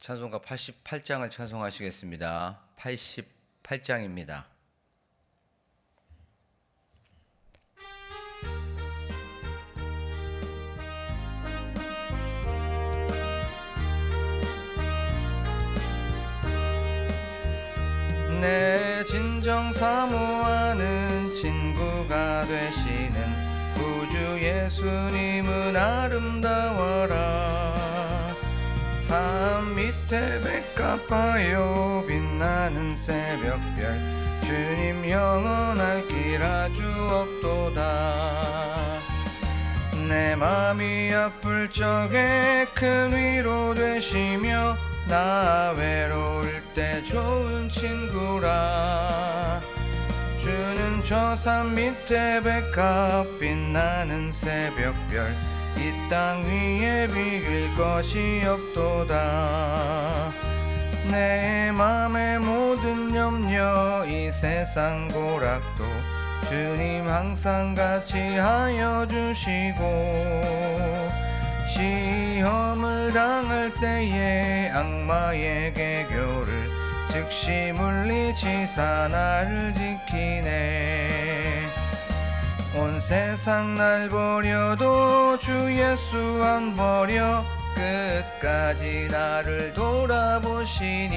찬송가 88장을 찬송하시겠습니다. 88장입니다. 내 진정 사모하는 친구가 되시는 구주 예수님은 아름다워라. 산 밑에 백합하여 빛나는 새벽별, 주님 영원할 길 아주 없도다. 내 맘이 아플 적에 큰 위로 되시며 나 외로울 때 좋은 친구라. 주는 저 산 밑에 백합 빛나는 새벽별, 이 땅 위에 비길 것이 없도다. 내 맘의 모든 염려 이 세상 고락도 주님 항상 같이 하여 주시고, 시험을 당할 때에 악마의 계교를 즉시 물리치사 나를 지키네. 온 세상 날 버려도 주 예수 안 버려 끝까지 나를 돌아보시니.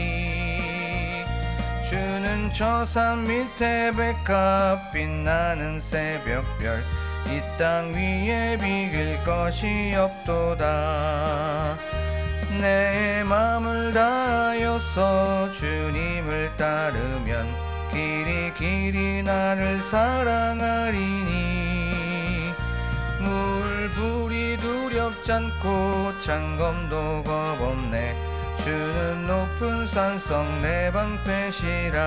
주는 저 산 밑에 백합 빛나는 새벽별, 이 땅 위에 비길 것이 없도다. 내 맘을 다하여서 주님을 따르면 길이 길이 나를 사랑하리니. 물불이 두렵지 않고 창검도 겁없네. 주는 높은 산성 내 방패시라.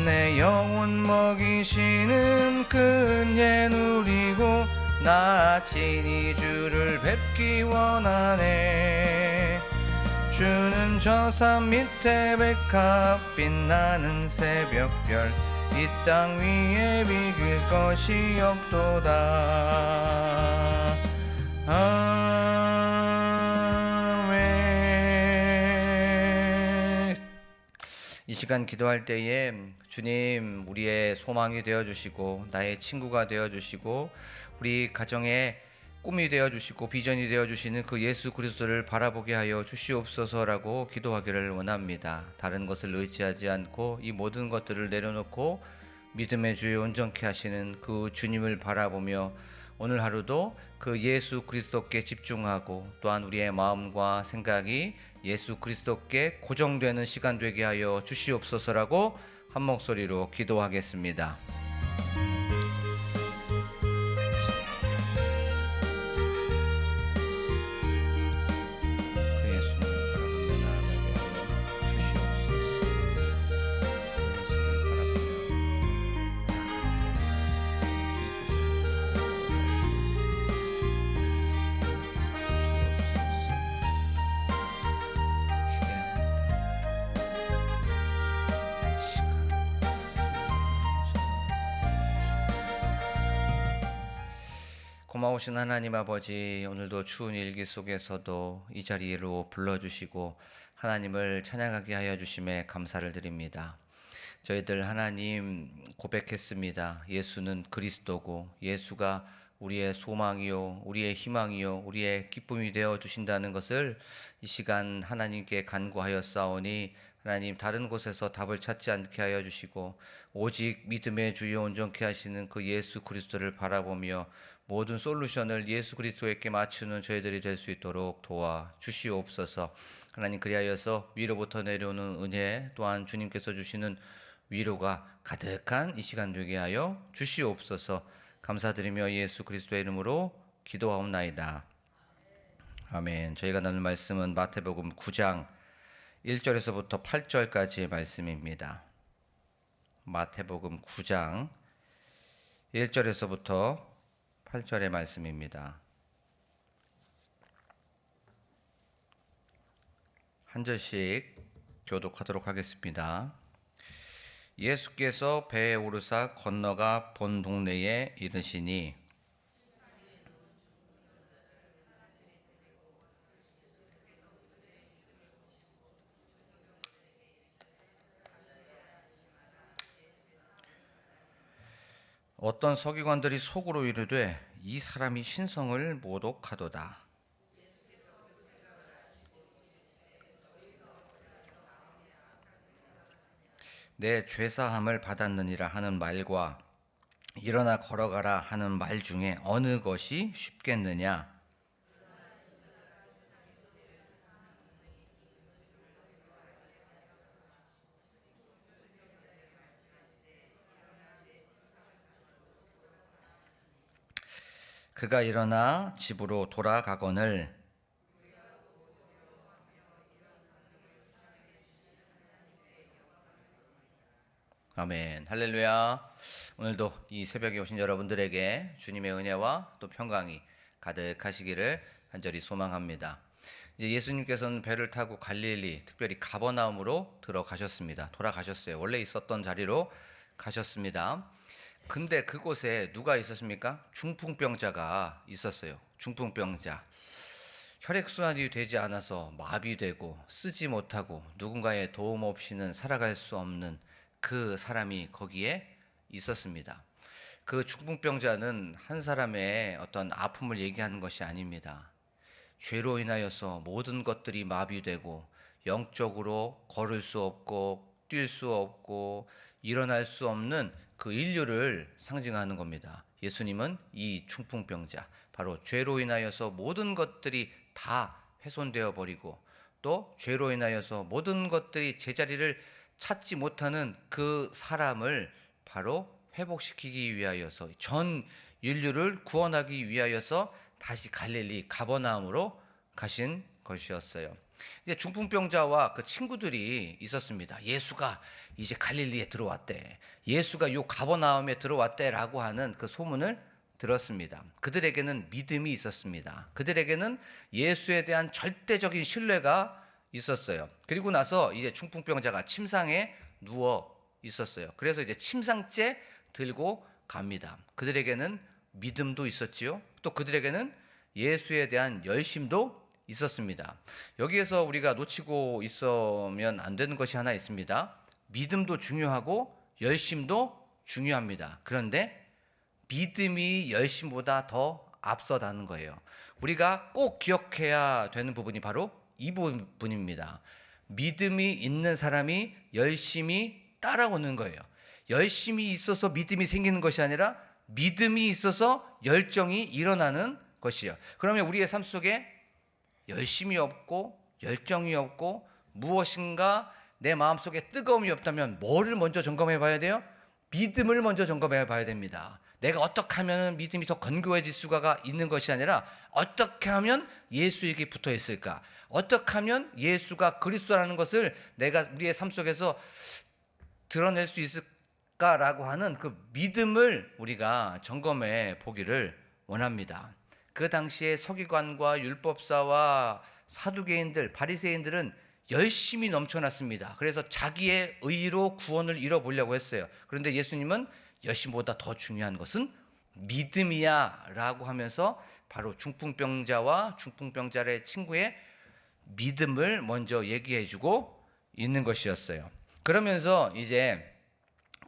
내 영혼 먹이시는 그은혜 누리고 나 친히 주를 뵙기 원하네. 주는 저 산 밑에 백합 빛나는 새벽별, 이 땅 위에 비길 것이 없도다. 아멘. 이 시간 기도할 때에 주님 우리의 소망이 되어주시고 나의 친구가 되어주시고 우리 가정의 꿈이 되어주시고 비전이 되어주시는 그 예수 그리스도를 바라보게 하여 주시옵소서라고 기도하기를 원합니다. 다른 것을 의지하지 않고 이 모든 것들을 내려놓고 믿음의 주에 온전케 하시는 그 주님을 바라보며 오늘 하루도 그 예수 그리스도께 집중하고 또한 우리의 마음과 생각이 예수 그리스도께 고정되는 시간 되게 하여 주시옵소서라고 한 목소리로 기도하겠습니다. 고마우신 하나님 아버지, 오늘도 추운 일기 속에서도 이 자리로 불러주시고 하나님을 찬양하게 하여 주심에 감사를 드립니다. 저희들 하나님 고백했습니다. 예수는 그리스도고 예수가 우리의 소망이요 우리의 희망이요 우리의 기쁨이 되어 주신다는 것을 이 시간 하나님께 간구하여 싸우니 하나님 다른 곳에서 답을 찾지 않게 하여 주시고 오직 믿음의 주여 온전케 하시는 그 예수 그리스도를 바라보며 모든 솔루션을 예수 그리스도에게 맞추는 저희들이 될 수 있도록 도와 주시옵소서. 하나님 그리하여서 위로부터 내려오는 은혜 또한 주님께서 주시는 위로가 가득한 이 시간 되게 하여 주시옵소서. 감사드리며 예수 그리스도의 이름으로 기도하옵나이다. 아멘. 저희가 나눌 말씀은 마태복음 9장 1절에서부터 8절까지의 말씀입니다. 마태복음 9장 1절에서부터 8절의 말씀입니다. 한 절씩 교독하도록 하겠습니다. 예수께서 배에 오르사 건너가 본 동네에 이르시니 어떤 서기관들이 속으로 이르되 이 사람이 신성을 모독하도다. 내 죄사함을 받았느니라 하는 말과 일어나 걸어가라 하는 말 중에 어느 것이 쉽겠느냐? 그가 일어나 집으로 돌아가거늘 아멘. 할렐루야. 오늘도 이 새벽에 오신 여러분들에게 주님의 은혜와 또 평강이 가득하시기를 간절히 소망합니다. 이제 예수님께서는 배를 타고 갈릴리, 특별히 가버나움으로 들어가셨습니다. 돌아가셨어요. 원래 있었던 자리로 가셨습니다. 근데 그곳에 누가 있었습니까? 중풍병자가 있었어요. 중풍병자. 혈액순환이 되지 않아서 마비되고 쓰지 못하고 누군가의 도움 없이는 살아갈 수 없는 그 사람이 거기에 있었습니다. 그 중풍병자는 한 사람의 어떤 아픔을 얘기하는 것이 아닙니다. 죄로 인하여서 모든 것들이 마비되고 영적으로 걸을 수 없고 뛸 수 없고 일어날 수 없는 그 인류를 상징하는 겁니다. 예수님은 이 중풍병자, 바로 죄로 인하여서 모든 것들이 다 훼손되어 버리고 또 죄로 인하여서 모든 것들이 제자리를 찾지 못하는 그 사람을 바로 회복시키기 위하여서 전 인류를 구원하기 위하여서 다시 갈릴리 가버나움으로 가신 것이었어요. 이제 중풍병자와 그 친구들이 있었습니다. 예수가 이제 갈릴리에 들어왔대. 예수가 요 가버나움에 들어왔대라고 하는 그 소문을 들었습니다. 그들에게는 믿음이 있었습니다. 그들에게는 예수에 대한 절대적인 신뢰가 있었어요. 그리고 나서 이제 중풍병자가 침상에 누워 있었어요. 그래서 이제 침상째 들고 갑니다. 그들에게는 믿음도 있었지요. 또 그들에게는 예수에 대한 열심도 있었습니다. 여기에서 우리가 놓치고 있으면 안 되는 것이 하나 있습니다. 믿음도 중요하고 열심도 중요합니다. 그런데 믿음이 열심보다 더 앞서다는 거예요. 우리가 꼭 기억해야 되는 부분이 바로 이 부분입니다. 믿음이 있는 사람이 열심히 따라오는 거예요. 열심이 있어서 믿음이 생기는 것이 아니라 믿음이 있어서 열정이 일어나는 것이요. 그러면 우리의 삶 속에 열심이 없고 열정이 없고 무엇인가 내 마음속에 뜨거움이 없다면 뭐를 먼저 점검해 봐야 돼요? 믿음을 먼저 점검해 봐야 됩니다. 내가 어떻게 하면 믿음이 더 건고해질 수가 있는 것이 아니라 어떻게 하면 예수에게 붙어 있을까? 어떻게 하면 예수가 그리스도라는 것을 내가 우리의 삶 속에서 드러낼 수 있을까라고 하는 그 믿음을 우리가 점검해 보기를 원합니다. 그 당시에 서기관과 율법사와 사두개인들, 바리새인들은 열심히 넘쳐났습니다. 그래서 자기의 의로 구원을 이뤄보려고 했어요. 그런데 예수님은 열심보다 더 중요한 것은 믿음이야 라고 하면서 바로 중풍병자와 중풍병자의 친구의 믿음을 먼저 얘기해주고 있는 것이었어요. 그러면서 이제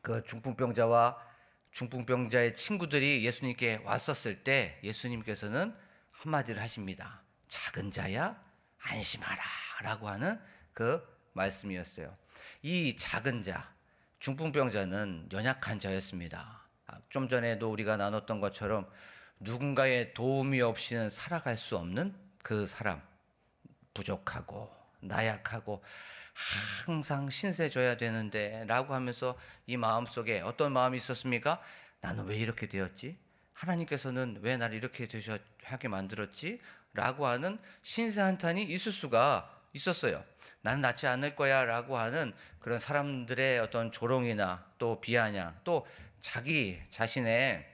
그 중풍병자와 중풍병자의 친구들이 예수님께 왔었을 때 예수님께서는 한마디를 하십니다. 작은 자야 안심하라 라고 하는 그 말씀이었어요. 이 작은 자, 중풍병자는 연약한 자였습니다. 좀 전에도 우리가 나눴던 것처럼 누군가의 도움이 없이는 살아갈 수 없는 그 사람, 부족하고 나약하고 항상 신세져야 되는데 라고 하면서 이 마음속에 어떤 마음이 있었습니까? 나는 왜 이렇게 되었지? 하나님께서는 왜 나를 이렇게 하게 만들었지? 라고 하는 신세 한탄이 있을 수가 있었어요. 나는 낫지 않을 거야 라고 하는 그런 사람들의 어떤 조롱이나 또 비아냥 또 자기 자신의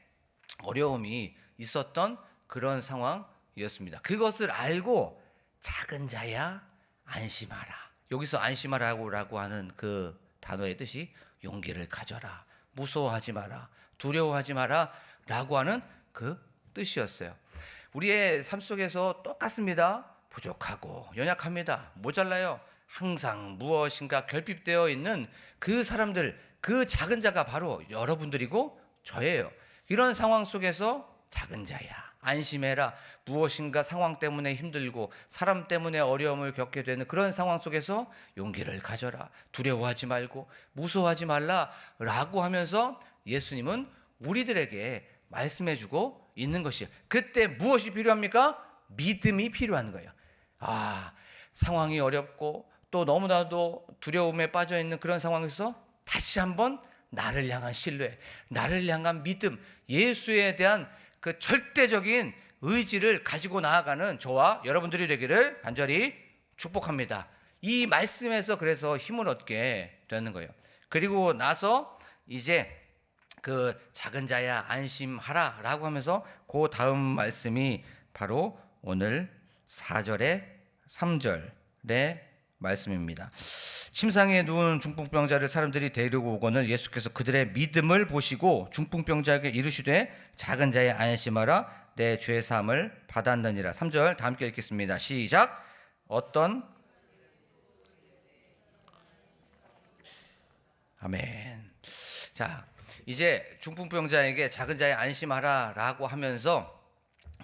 어려움이 있었던 그런 상황이었습니다. 그것을 알고 작은 자야 안심하라. 여기서 안심하라고 하는 그 단어의 뜻이 용기를 가져라. 무서워하지 마라. 두려워하지 마라 라고 하는 그 뜻이었어요. 우리의 삶 속에서 똑같습니다. 부족하고 연약합니다. 모자라요. 항상 무엇인가 결핍되어 있는 그 사람들, 그 작은 자가 바로 여러분들이고 저예요. 이런 상황 속에서 작은 자야 안심해라. 무엇인가 상황 때문에 힘들고 사람 때문에 어려움을 겪게 되는 그런 상황 속에서 용기를 가져라. 두려워하지 말고 무서워하지 말라 라고 하면서 예수님은 우리들에게 말씀해주고 있는 것이에요. 그때 무엇이 필요합니까? 믿음이 필요한 거예요. 상황이 어렵고 또 너무나도 두려움에 빠져 있는 그런 상황에서 다시 한번 나를 향한 신뢰, 나를 향한 믿음, 예수에 대한 그 절대적인 의지를 가지고 나아가는 저와 여러분들이 되기를 간절히 축복합니다. 이 말씀에서 그래서 힘을 얻게 되는 거예요. 그리고 나서 이제 그 작은 자야 안심하라 라고 하면서 그 다음 말씀이 바로 오늘 4절에 3절의 말씀입니다. 침상에 누운 중풍병자를 사람들이 데리고 오거늘 예수께서 그들의 믿음을 보시고 중풍병자에게 이르시되 작은 자야 안심하라 내 죄 사함을 받았느니라. 3절 다 함께 읽겠습니다. 시작. 아멘. 자, 이제 중풍병자에게 작은 자야 안심하라 라고 하면서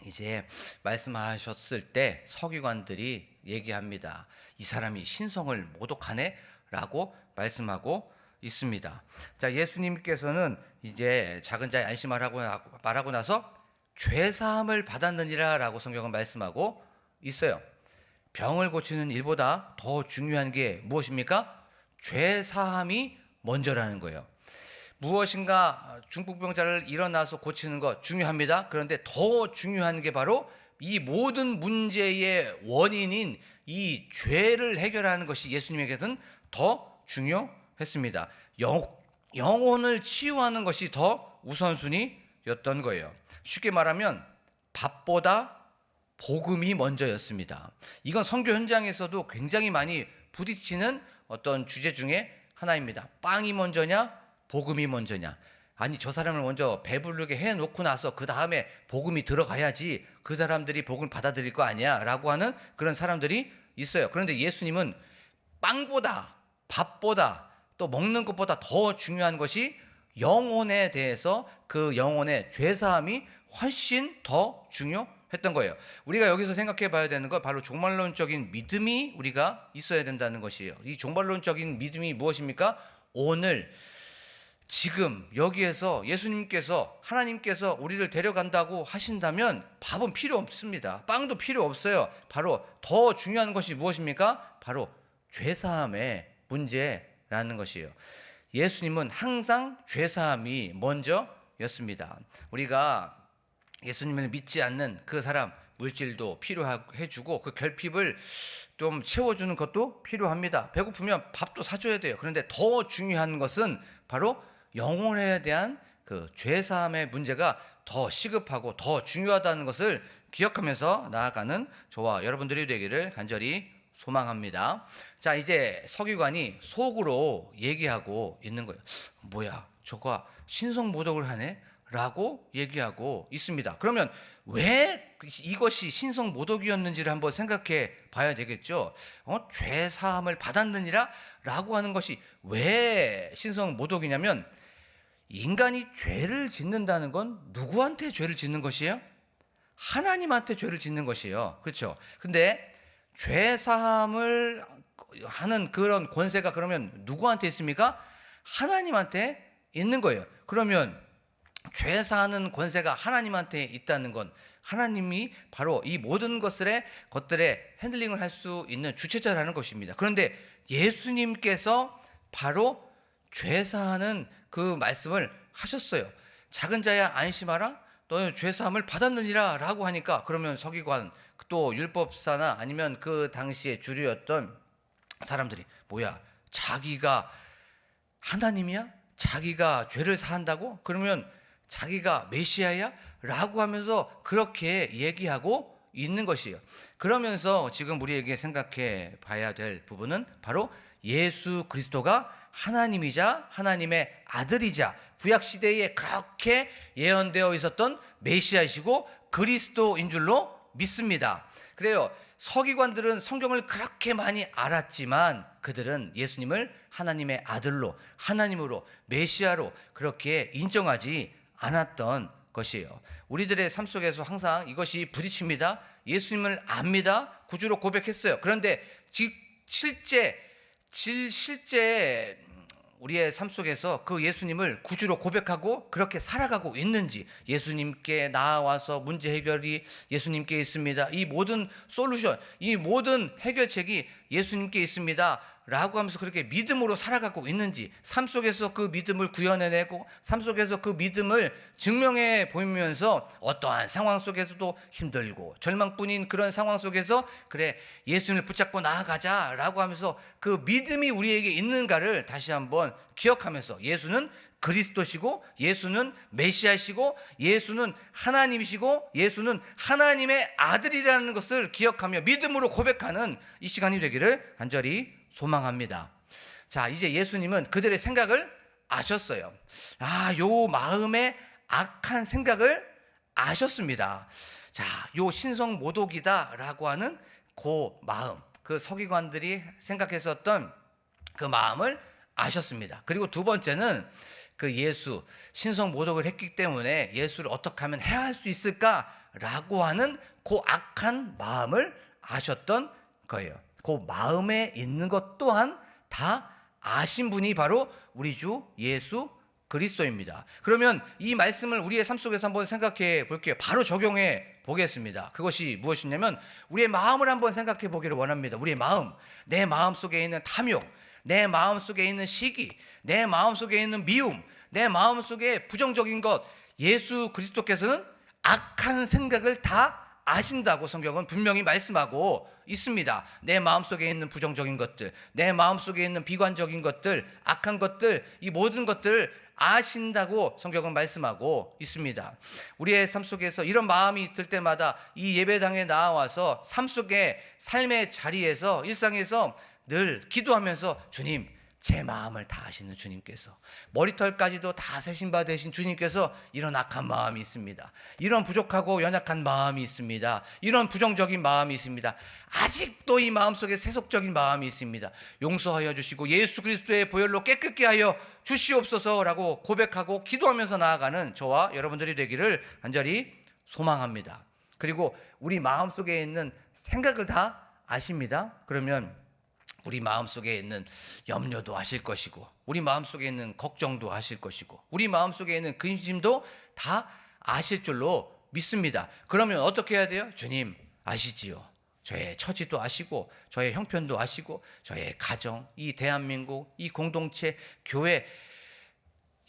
이제 말씀하셨을 때 서기관들이 얘기합니다. 이 사람이 신성을 모독하네 라고 말씀하고 있습니다. 자, 예수님께서는 이제 작은 자에 안심하라고 말하고 나서 죄사함을 받았느니라 라고 성경은 말씀하고 있어요. 병을 고치는 일보다 더 중요한 게 무엇입니까? 죄사함이 먼저라는 거예요. 무엇인가 중풍병자를 일어나서 고치는 것 중요합니다. 그런데 더 중요한 게 바로 이 모든 문제의 원인인 이 죄를 해결하는 것이 예수님에게는 더 중요했습니다. 영혼을 치유하는 것이 더 우선순위였던 거예요. 쉽게 말하면 밥보다 복음이 먼저였습니다. 이건 선교 현장에서도 굉장히 많이 부딪히는 어떤 주제 중에 하나입니다. 빵이 먼저냐 복음이 먼저냐. 아니 저 사람을 먼저 배부르게 해놓고 나서 그 다음에 복음이 들어가야지 그 사람들이 복음을 받아들일 거 아니야 라고 하는 그런 사람들이 있어요. 그런데 예수님은 빵보다 밥보다 또 먹는 것보다 더 중요한 것이 영혼에 대해서 그 영혼의 죄사함이 훨씬 더 중요했던 거예요. 우리가 여기서 생각해 봐야 되는 건 바로 종말론적인 믿음이 우리가 있어야 된다는 것이에요. 이 종말론적인 믿음이 무엇입니까? 오늘 지금 여기에서 예수님께서 하나님께서 우리를 데려간다고 하신다면 밥은 필요 없습니다. 빵도 필요 없어요. 바로 더 중요한 것이 무엇입니까? 바로 죄사함의 문제라는 것이에요. 예수님은 항상 죄사함이 먼저였습니다. 우리가 예수님을 믿지 않는 그 사람 물질도 필요해주고 그 결핍을 좀 채워주는 것도 필요합니다. 배고프면 밥도 사줘야 돼요. 그런데 더 중요한 것은 바로 영혼에 대한 그 죄사함의 문제가 더 시급하고 더 중요하다는 것을 기억하면서 나아가는 저와 여러분들이 되기를 간절히 소망합니다. 자, 이제 서기관이 속으로 얘기하고 있는 거예요. 뭐야, 저거 신성모독을 하네? 라고 얘기하고 있습니다. 그러면 왜 이것이 신성모독이었는지를 한번 생각해 봐야 되겠죠. 죄사함을 받았느니라 라고 하는 것이 왜 신성모독이냐면 인간이 죄를 짓는다는 건 누구한테 죄를 짓는 것이에요? 하나님한테 죄를 짓는 것이에요. 그렇죠? 근데 죄사함을 하는 그런 권세가 그러면 누구한테 있습니까? 하나님한테 있는 거예요. 그러면 죄사하는 권세가 하나님한테 있다는 건 하나님이 바로 이 모든 것들의 핸들링을 할 수 있는 주체자라는 것입니다. 그런데 예수님께서 바로 죄사하는 그 말씀을 하셨어요. 작은 자야 안심하라 너는 죄사함을 받았느니라 라고 하니까 그러면 서기관 또 율법사나 아니면 그 당시에 주류였던 사람들이 뭐야 자기가 하나님이야? 자기가 죄를 사한다고? 그러면 자기가 메시아야? 라고 하면서 그렇게 얘기하고 있는 것이에요. 그러면서 지금 우리에게 생각해 봐야 될 부분은 바로 예수 그리스도가 하나님이자 하나님의 아들이자 구약시대에 그렇게 예언되어 있었던 메시아이시고 그리스도인 줄로 믿습니다. 그래요. 서기관들은 성경을 그렇게 많이 알았지만 그들은 예수님을 하나님의 아들로 하나님으로 메시아로 그렇게 인정하지 않았던 것이에요. 우리들의 삶 속에서 항상 이것이 부딪힙니다. 예수님을 압니다. 구주로 고백했어요. 그런데 실제 우리의 삶 속에서 그 예수님을 구주로 고백하고 그렇게 살아가고 있는지, 예수님께 나와서 문제 해결이 예수님께 있습니다. 이 모든 솔루션, 이 모든 해결책이 예수님께 있습니다 라고 하면서 그렇게 믿음으로 살아가고 있는지, 삶 속에서 그 믿음을 구현해내고 삶 속에서 그 믿음을 증명해 보이면서 어떠한 상황 속에서도 힘들고 절망뿐인 그런 상황 속에서 그래 예수님을 붙잡고 나아가자 라고 하면서 그 믿음이 우리에게 있는가를 다시 한번 기억하면서, 예수는 그리스도시고 예수는 메시아시고 예수는 하나님이시고 예수는 하나님의 아들이라는 것을 기억하며 믿음으로 고백하는 이 시간이 되기를 간절히 소망합니다. 자, 이제 예수님은 그들의 생각을 아셨어요. 요 마음의 악한 생각을 아셨습니다. 자, 요 신성모독이다라고 하는 그 마음, 그 서기관들이 생각했었던 그 마음을 아셨습니다. 그리고 두 번째는 그 예수, 신성모독을 했기 때문에 예수를 어떻게 하면 해할 수 있을까라고 하는 그 악한 마음을 아셨던 거예요. 그 마음에 있는 것 또한 다 아신 분이 바로 우리 주 예수 그리스도입니다. 그러면 이 말씀을 우리의 삶 속에서 한번 생각해 볼게요. 바로 적용해 보겠습니다. 그것이 무엇이냐면 우리의 마음을 한번 생각해 보기를 원합니다. 우리의 마음, 내 마음 속에 있는 탐욕, 내 마음 속에 있는 시기, 내 마음 속에 있는 미움, 내 마음 속에 부정적인 것, 예수 그리스도께서는 악한 생각을 다 아신다고 성경은 분명히 말씀하고 있습니다. 내 마음속에 있는 부정적인 것들, 내 마음속에 있는 비관적인 것들, 악한 것들, 이 모든 것들을 아신다고 성경은 말씀하고 있습니다. 우리의 삶 속에서 이런 마음이 있을 때마다 이 예배당에 나와서 삶 속에 삶의 자리에서 일상에서 늘 기도하면서 주님, 제 마음을 다 아시는 주님께서, 머리털까지도 다 세신 바 되신 주님께서 이런 악한 마음이 있습니다. 이런 부족하고 연약한 마음이 있습니다. 이런 부정적인 마음이 있습니다. 아직도 이 마음속에 세속적인 마음이 있습니다. 용서하여 주시고 예수 그리스도의 보혈로 깨끗게 하여 주시옵소서라고 고백하고 기도하면서 나아가는 저와 여러분들이 되기를 간절히 소망합니다. 그리고 우리 마음속에 있는 생각을 다 아십니다. 그러면 우리 마음속에 있는 염려도 아실 것이고, 우리 마음속에 있는 걱정도 아실 것이고, 우리 마음속에 있는 근심도 다 아실 줄로 믿습니다. 그러면 어떻게 해야 돼요? 주님 아시지요. 저의 처지도 아시고 저의 형편도 아시고 저의 가정, 이 대한민국, 이 공동체, 교회,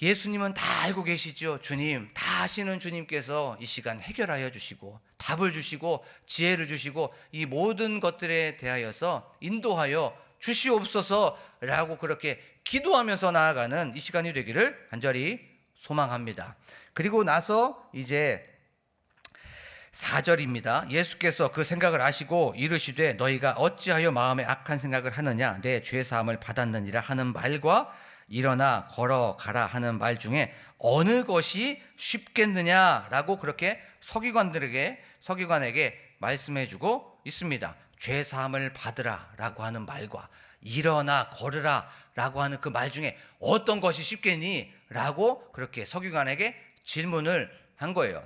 예수님은 다 알고 계시죠. 주님, 다 아시는 주님께서 이 시간 해결하여 주시고 답을 주시고 지혜를 주시고 이 모든 것들에 대하여서 인도하여 주시옵소서라고 그렇게 기도하면서 나아가는 이 시간이 되기를 간절히 소망합니다. 그리고 나서 이제 4절입니다. 예수께서 그 생각을 아시고 이르시되 너희가 어찌하여 마음에 악한 생각을 하느냐, 내 죄사함을 받았느니라 하는 말과 일어나 걸어가라 하는 말 중에 어느 것이 쉽겠느냐라고 그렇게 서기관에게 말씀해주고 있습니다. 죄사함을 받으라라고 하는 말과 일어나 걸으라라고 하는 그 말 중에 어떤 것이 쉽겠니? 라고 그렇게 서기관에게 질문을 한 거예요.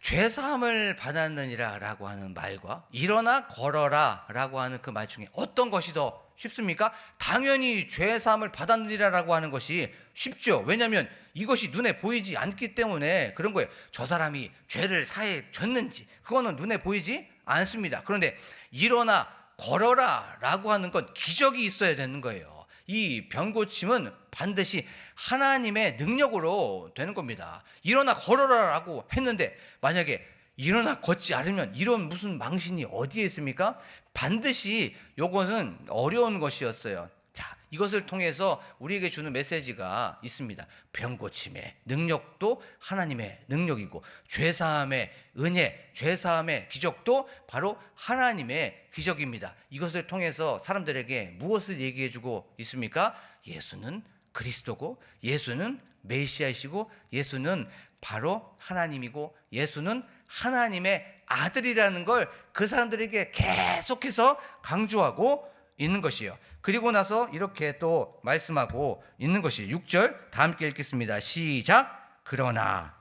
죄사함을 받았느니라 라고 하는 말과 일어나 걸어라 라고 하는 그 말 중에 어떤 것이 더 쉽습니까? 당연히 죄사함을 받았느니라 라고 하는 것이 쉽죠. 왜냐하면 이것이 눈에 보이지 않기 때문에 그런 거예요. 저 사람이 죄를 사해 줬는지 그거는 눈에 보이지 않습니다. 그런데 일어나 걸어라 라고 하는 건 기적이 있어야 되는 거예요. 이 병고침은 반드시 하나님의 능력으로 되는 겁니다. 일어나 걸어라 라고 했는데 만약에 일어나 걷지 않으면 이런 무슨 망신이 어디에 있습니까? 반드시 이것은 어려운 것이었어요. 자, 이것을 통해서 우리에게 주는 메시지가 있습니다. 병고침의 능력도 하나님의 능력이고 죄사함의 은혜, 죄사함의 기적도 바로 하나님의 기적입니다. 이것을 통해서 사람들에게 무엇을 얘기해주고 있습니까? 예수는 그리스도고 예수는 메시아이시고 예수는 바로 하나님이고 예수는 하나님의 아들이라는 걸 그 사람들에게 계속해서 강조하고 있는 것이에요. 그리고 나서 이렇게 또 말씀하고 있는 것이 6절 다 함께 읽겠습니다. 시작. 그러나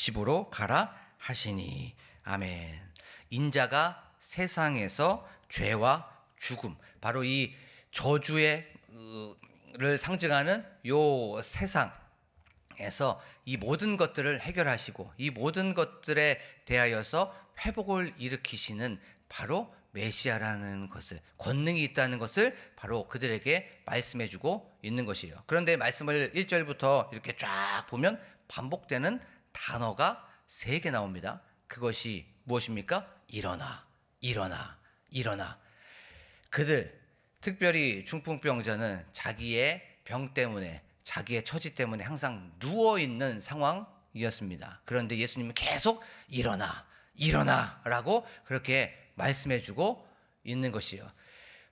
집으로 가라 하시니. 아멘. 인자가 세상에서 죄와 죽음, 바로 이 저주의 를 상징하는 요 세상에서 이 모든 것들을 해결하시고 이 모든 것들에 대하여서 회복을 일으키시는 바로 메시아라는 것을, 권능이 있다는 것을 바로 그들에게 말씀해주고 있는 것이에요. 그런데 말씀을 1절부터 이렇게 쫙 보면 반복되는 단어가 3개 나옵니다. 그것이 무엇입니까? 일어나, 일어나, 일어나. 그들, 특별히 중풍병자는 자기의 병 때문에, 자기의 처지 때문에 항상 누워있는 상황이었습니다. 그런데 예수님은 계속 일어나, 일어나 라고 그렇게 말씀해주고 있는 것이요.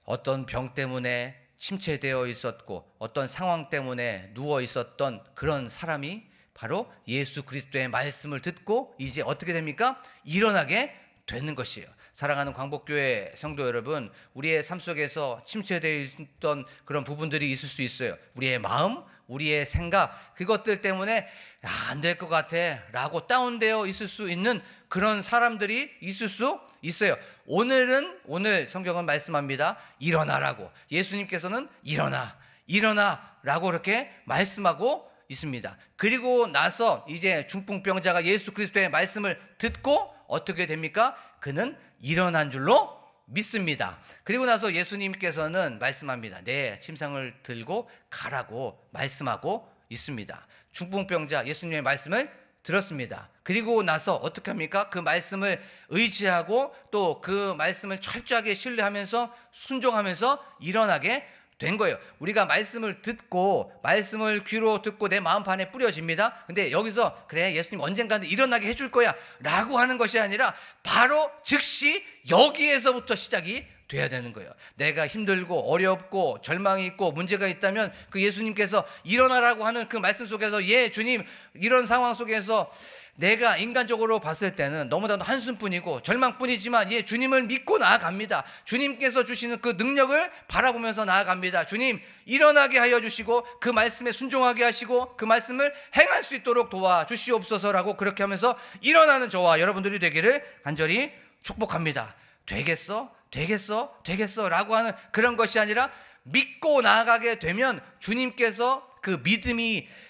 어떤 병 때문에 침체되어 있었고 어떤 상황 때문에 누워 있었던 그런 사람이 바로 예수 그리스도의 말씀을 듣고 이제 어떻게 됩니까? 일어나게 되는 것이에요. 사랑하는 광복교회 성도 여러분, 우리의 삶 속에서 침체되어 있던 그런 부분들이 있을 수 있어요. 우리의 마음, 우리의 생각, 그것들 때문에 안 될 것 같아 라고 다운되어 있을 수 있는 그런 사람들이 있을 수 있어요. 오늘 성경은 말씀합니다. 일어나라고. 예수님께서는 일어나, 일어나 라고 그렇게 말씀하고 있습니다. 그리고 나서 이제 중풍병자가 예수 그리스도의 말씀을 듣고 어떻게 됩니까? 그는 일어난 줄로 믿습니다. 그리고 나서 예수님께서는 말씀합니다. 내 침상을 들고 가라고 말씀하고 있습니다. 중풍병자 예수님의 말씀을 들었습니다. 그리고 나서 어떻게 합니까? 그 말씀을 의지하고 또 그 말씀을 철저하게 신뢰하면서 순종하면서 일어나게 된 거예요. 우리가 말씀을 듣고 말씀을 귀로 듣고 내 마음판에 뿌려집니다. 근데 여기서 그래 예수님 언젠가는 일어나게 해줄 거야 라고 하는 것이 아니라 바로 즉시 여기에서부터 시작이 돼야 되는 거예요. 내가 힘들고 어렵고 절망이 있고 문제가 있다면 그 예수님께서 일어나라고 하는 그 말씀 속에서 예 주님 이런 상황 속에서 내가 인간적으로 봤을 때는 너무나도 한숨뿐이고 절망뿐이지만 예 주님을 믿고 나아갑니다. 주님께서 주시는 그 능력을 바라보면서 나아갑니다. 주님 일어나게 하여 주시고 그 말씀에 순종하게 하시고 그 말씀을 행할 수 있도록 도와주시옵소서라고 그렇게 하면서 일어나는 저와 여러분들이 되기를 간절히 축복합니다. 되겠어? 되겠어? 되겠어? 라고 하는 그런 것이 아니라 믿고 나아가게 되면 주님께서 그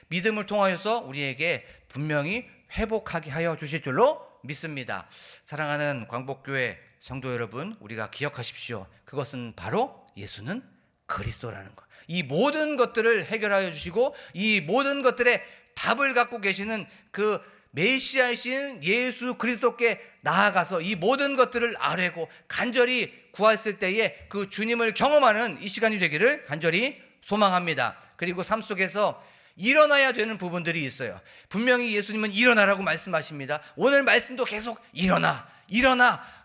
믿음을 통하여서 우리에게 분명히 회복하게 하여 주실 줄로 믿습니다. 사랑하는 광복교회 성도 여러분, 우리가 기억하십시오. 그것은 바로 예수는 그리스도라는 것. 이 모든 것들을 해결하여 주시고 이 모든 것들의 답을 갖고 계시는 그 메시아이신 예수 그리스도께 나아가서 이 모든 것들을 아뢰고 간절히 구했을 때에 그 주님을 경험하는 이 시간이 되기를 간절히 소망합니다. 그리고 삶 속에서 일어나야 되는 부분들이 있어요. 분명히 예수님은 일어나라고 말씀하십니다. 오늘 말씀도 계속 일어나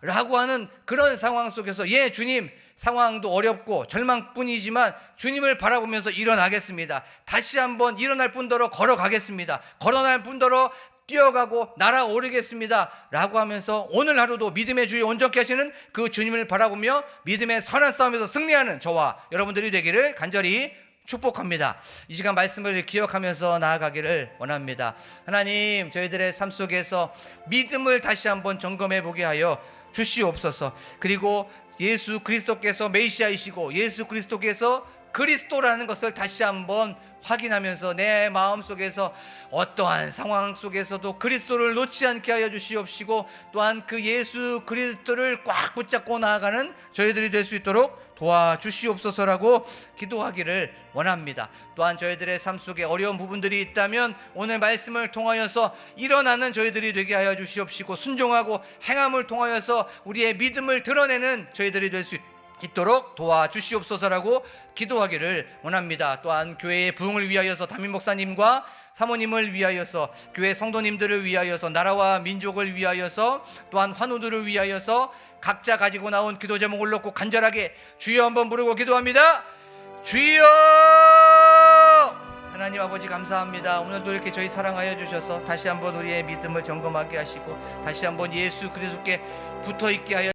라고 하는 그런 상황 속에서 예 주님 상황도 어렵고 절망뿐이지만 주님을 바라보면서 일어나겠습니다. 다시 한번 일어날 뿐더러 걸어가겠습니다. 걸어날 뿐더러 뛰어가고 날아오르겠습니다 라고 하면서 오늘 하루도 믿음의 주에 온전케 하시는 그 주님을 바라보며 믿음의 선한 싸움에서 승리하는 저와 여러분들이 되기를 간절히 축복합니다. 이 시간 말씀을 기억하면서 나아가기를 원합니다. 하나님 저희들의 삶 속에서 믿음을 다시 한번 점검해 보게 하여 주시옵소서. 그리고 예수 그리스도께서 메시아이시고 예수 그리스도께서 그리스도라는 것을 다시 한번 확인하면서 내 마음속에서 어떠한 상황 속에서도 그리스도를 놓지 않게 하여 주시옵시고 또한 그 예수 그리스도를 꽉 붙잡고 나아가는 저희들이 될 수 있도록 도와주시옵소서라고 기도하기를 원합니다. 또한 저희들의 삶 속에 어려운 부분들이 있다면 오늘 말씀을 통하여서 일어나는 저희들이 되게 하여 주시옵시고 순종하고 행함을 통하여서 우리의 믿음을 드러내는 저희들이 될 수 있도록 도와주시옵소서라고 기도하기를 원합니다. 또한 교회의 부흥을 위하여서 담임 목사님과 사모님을 위하여서 교회 성도님들을 위하여서 나라와 민족을 위하여서 또한 환우들을 위하여서 각자 가지고 나온 기도 제목을 놓고 간절하게 주여 한번 부르고 기도합니다. 주여! 하나님 아버지 감사합니다. 오늘도 이렇게 저희 사랑하여 주셔서 다시 한번 우리의 믿음을 점검하게 하시고 다시 한번 예수 그리스도께 붙어있게 하여